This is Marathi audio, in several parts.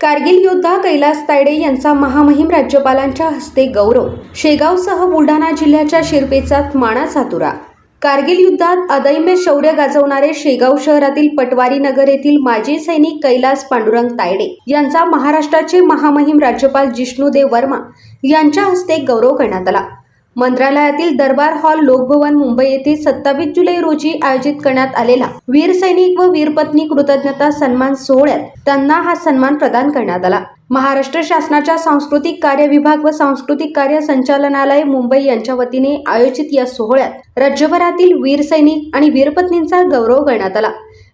कारगिल योद्धा कैलास तायडे यांचा महामहिम राज्यपालांच्या हस्ते गौरव. शेगावसह बुलढाणा जिल्ह्याच्या शिरपेचात मानाचा तुरा. कारगिल युद्धात अदम्य शौर्य गाजवणारे शेगाव शहरातील पटवारी नगर येथील माजी सैनिक कैलास पांडुरंग तायडे यांचा महाराष्ट्राचे महामहिम राज्यपाल जिष्णुदेव वर्मा यांच्या हस्ते गौरव करण्यात आला. मंत्रालयातील दरबार हॉल लोकभवन मुंबई येथे 27 जुलै रोजी आयोजित करण्यात आलेला वीर सैनिक व वीरपत्नी कृतज्ञता सन्मान सोहळ्यात त्यांना हा सन्मान प्रदान करण्यात आला. महाराष्ट्र शासनाच्या सांस्कृतिक कार्य विभाग व सांस्कृतिक कार्य संचालनालय मुंबई यांच्या वतीने आयोजित या सोहळ्यात राज्यभरातील वीर सैनिक आणि वीरपत्नींचा गौरव करण्यात आला.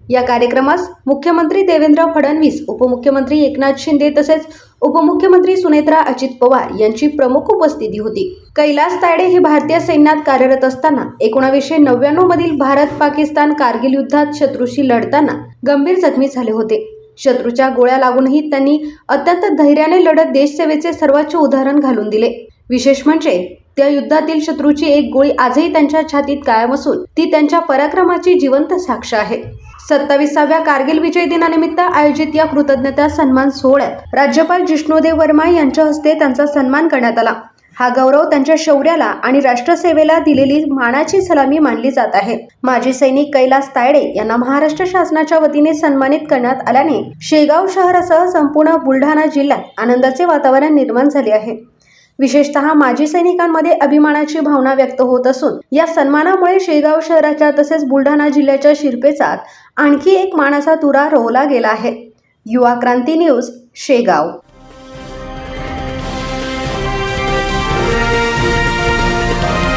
या कार्यक्रमास मुख्यमंत्री देवेंद्र फडणवीस, उपमुख्यमंत्री एकनाथ शिंदे तसेच उपमुख्यमंत्री सुनेत्रा अजित पवार यांची प्रमुख उपस्थिती होती. कैलास तायडे हे भारतीय सैन्यात कार्यरत असताना 1999 मधील भारत-पाकिस्तान कारगिल युद्धात शत्रूशी लढताना गंभीर जखमी झाले होते. शत्रूच्या गोळ्या लागूनही त्यांनी अत्यंत धैर्याने लढत देशसेवेचे सर्वोच्च उदाहरण घालून दिले. विशेष म्हणजे त्या युद्धातील शत्रूची एक गोळी आजही त्यांच्या छातीत कायम असून ती त्यांच्या पराक्रमाची जिवंत साक्ष आहे. 27व्या कारगिल विजय दिनानिमित्त आयोजित या कृतज्ञता सन्मान सोहळ्यात राज्यपाल जिष्णुदेव वर्मा यांच्या हस्ते त्यांचा सन्मान करण्यात आला. हा गौरव त्यांच्या शौर्याला आणि राष्ट्रसेवेला दिलेली मानाची सलामी मानली जात आहे. माजी सैनिक कैलास तायडे यांना महाराष्ट्र शासनाच्या वतीने सन्मानित करण्यात आल्याने शेगाव शहरासह संपूर्ण बुलढाणा जिल्ह्यात आनंदाचे वातावरण निर्माण झाले आहे. विशेषतः माजी सैनिकांमध्ये अभिमानाची भावना व्यक्त होत असून या सन्मानामुळे शेगाव शहराच्या तसेच बुलढाणा जिल्ह्याच्या शिरपेचात आणखी एक मानाचा तुरा रोवला गेला आहे. युवा क्रांती न्यूज, शेगाव.